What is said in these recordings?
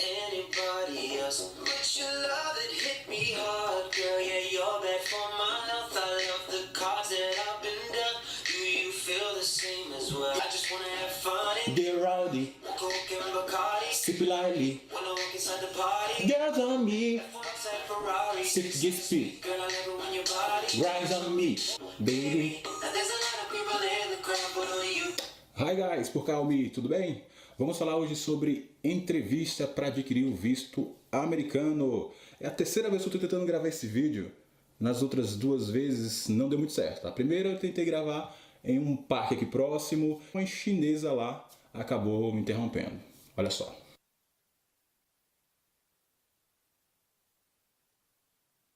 anybody else. But your love, it hit me hard, girl. Yeah, you're bad for my health. I love the cards that I've been dealt. Do you feel the same as well? I just wanna have fun and Get rowdy, Coke and Bacardi. sip lightly, Wanna walk inside the party. girls on me, F1 outside Ferrari. sip get speed, Girl, I love it when your body. rise on me, baby. Now there's a lot of people in the crowd, but only you. Hi guys, por Calmi, tudo bem? Vamos falar hoje sobre entrevista para adquirir o visto americano. É a terceira vez que eu estou tentando gravar esse vídeo. Nas outras duas vezes não deu muito certo. A primeira eu tentei gravar em um parque aqui próximo. Uma chinesa lá acabou me interrompendo. Olha só.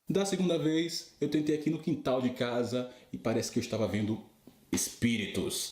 Da segunda vez eu tentei aqui no quintal de casa e parece que eu estava vendo espíritos.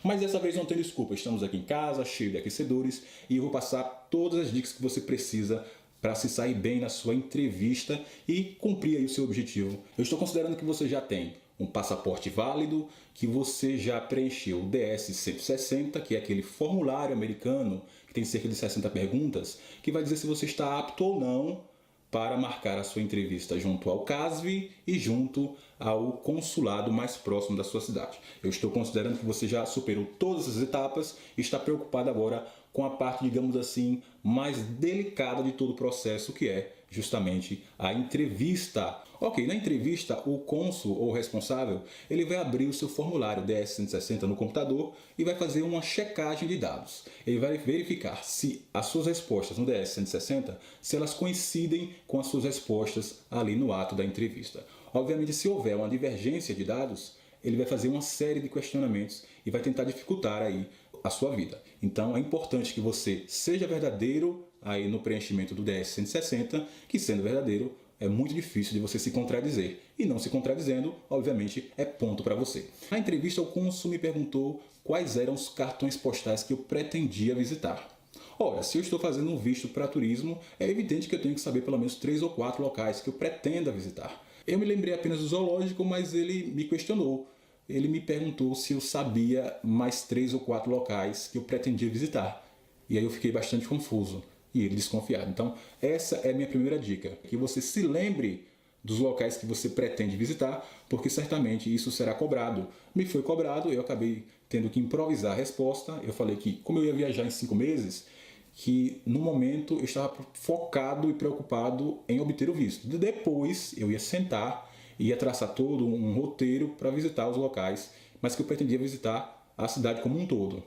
Mas dessa vez não tem desculpa, estamos aqui em casa, cheio de aquecedores, e eu vou passar todas as dicas que você precisa para se sair bem na sua entrevista e cumprir aí o seu objetivo. Eu estou considerando que você já tem um passaporte válido, que você já preencheu o DS-160, que é aquele formulário americano que tem cerca de 60 perguntas, que vai dizer se você está apto ou não para marcar a sua entrevista junto ao CASV e junto ao consulado mais próximo da sua cidade. Eu estou considerando que você já superou todas as etapas e está preocupado agora com a parte, digamos assim, mais delicada de todo o processo, que é justamente a entrevista. Ok, na entrevista o cônsul ou responsável, ele vai abrir o seu formulário DS-160 no computador e vai fazer uma checagem de dados. Ele vai verificar se as suas respostas no DS-160, se elas coincidem com as suas respostas ali no ato da entrevista. Obviamente, se houver uma divergência de dados, ele vai fazer uma série de questionamentos e vai tentar dificultar aí a sua vida. Então é importante que você seja verdadeiro aí no preenchimento do DS-160, que sendo verdadeiro é muito difícil de você se contradizer. E não se contradizendo, obviamente, é ponto para você. Na entrevista, o cônsul me perguntou quais eram os cartões postais que eu pretendia visitar. Ora, se eu estou fazendo um visto para turismo, é evidente que eu tenho que saber pelo menos 3 ou 4 locais que eu pretenda visitar. Eu me lembrei apenas do zoológico, mas ele me questionou. Ele me perguntou se eu sabia mais 3 ou 4 locais que eu pretendia visitar. E aí eu fiquei bastante confuso e ele desconfiado. Então, essa é a minha primeira dica. Que você se lembre dos locais que você pretende visitar, porque certamente isso será cobrado. Me foi cobrado, eu acabei tendo que improvisar a resposta. Eu falei que, como eu ia viajar em 5 meses, que no momento eu estava focado e preocupado em obter o visto. Depois eu ia sentar e ia traçar todo um roteiro para visitar os locais, mas que eu pretendia visitar a cidade como um todo.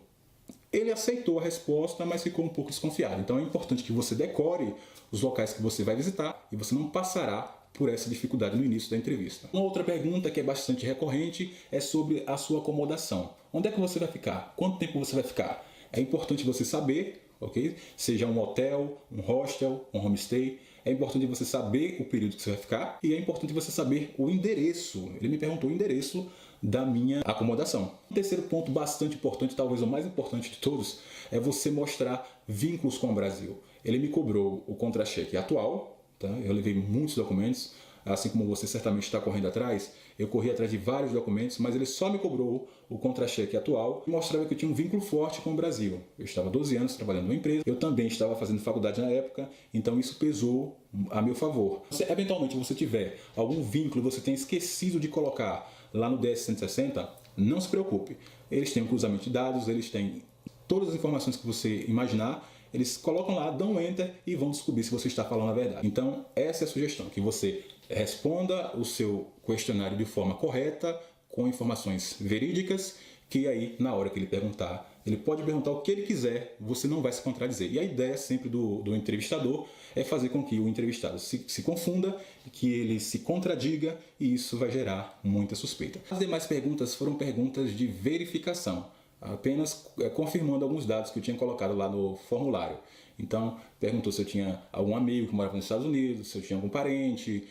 Ele aceitou a resposta, mas ficou um pouco desconfiado. Então é importante que você decore os locais que você vai visitar e você não passará por essa dificuldade no início da entrevista. Uma outra pergunta que é bastante recorrente é sobre a sua acomodação. Onde é que você vai ficar? Quanto tempo você vai ficar? É importante você saber, ok? Seja um hotel, um hostel, um homestay. É importante você saber o período que você vai ficar e é importante você saber o endereço. Ele me perguntou o endereço da minha acomodação. O terceiro ponto bastante importante, talvez o mais importante de todos, é você mostrar vínculos com o Brasil. Ele me cobrou o contra-cheque atual, tá? Eu levei muitos documentos, assim como você certamente está correndo atrás. Eu corri atrás de vários documentos, mas ele só me cobrou o contra-cheque atual e mostrava que eu tinha um vínculo forte com o Brasil. Eu estava 12 anos trabalhando numa empresa, eu também estava fazendo faculdade na época, então isso pesou a meu favor. Se eventualmente você tiver algum vínculo e você tenha esquecido de colocar lá no DS-160, não se preocupe. Eles têm um cruzamento de dados, eles têm todas as informações que você imaginar, eles colocam lá, dão enter e vão descobrir se você está falando a verdade. Então, essa é a sugestão, que você responda o seu questionário de forma correta, com informações verídicas, que aí, na hora que ele perguntar, ele pode perguntar o que ele quiser, você não vai se contradizer. E a ideia sempre do entrevistador é fazer com que o entrevistado se confunda, que ele se contradiga, e isso vai gerar muita suspeita. As demais perguntas foram perguntas de verificação, apenas confirmando alguns dados que eu tinha colocado lá no formulário. Então, perguntou se eu tinha algum amigo que morava nos Estados Unidos, se eu tinha algum parente,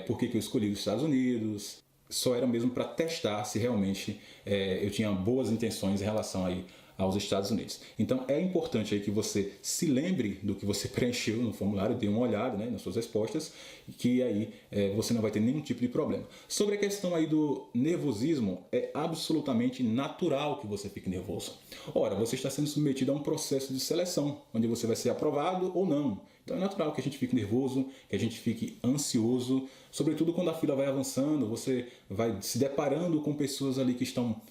por que eu escolhi os Estados Unidos. Só era mesmo para testar se realmente eu tinha boas intenções em relação aí aos Estados Unidos. Então é importante aí que você se lembre do que você preencheu no formulário, dê uma olhada, né, nas suas respostas, que aí você não vai ter nenhum tipo de problema. Sobre a questão aí do nervosismo, é absolutamente natural que você fique nervoso. Ora, você está sendo submetido a um processo de seleção, onde você vai ser aprovado ou não. Então é natural que a gente fique nervoso, que a gente fique ansioso, sobretudo quando a fila vai avançando, você vai se deparando com pessoas ali que estão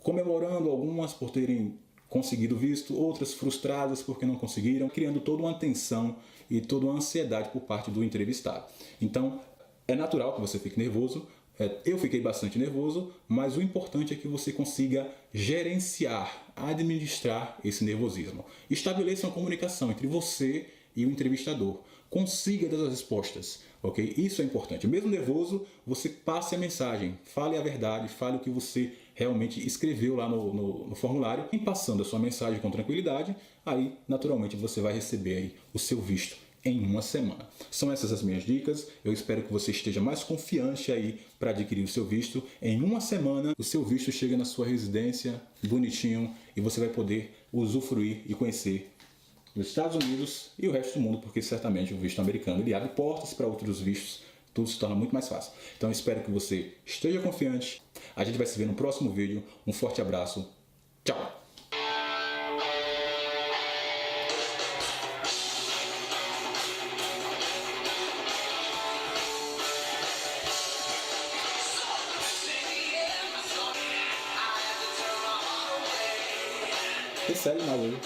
comemorando, algumas por terem conseguido visto, outras frustradas porque não conseguiram, criando toda uma tensão e toda uma ansiedade por parte do entrevistado. Então é natural que você fique nervoso. Eu fiquei bastante nervoso, mas o importante é que você consiga gerenciar, administrar esse nervosismo. Estabeleça uma comunicação entre você e o entrevistador. Consiga dar as respostas, ok? Isso é importante. Mesmo nervoso, você passe a mensagem, fale a verdade, fale o que você realmente escreveu lá no formulário. E passando a sua mensagem com tranquilidade, aí naturalmente você vai receber aí o seu visto em uma semana. São essas as minhas dicas. Eu espero que você esteja mais confiante aí para adquirir o seu visto. Em uma semana, o seu visto chega na sua residência, bonitinho, e você vai poder usufruir e conhecer os Estados Unidos e o resto do mundo, porque certamente o visto americano ele abre portas para outros vistos, tudo se torna muito mais fácil. Então espero que você esteja confiante. A gente vai se ver no próximo vídeo. Um forte abraço. Tchau! Sério, mais hoje.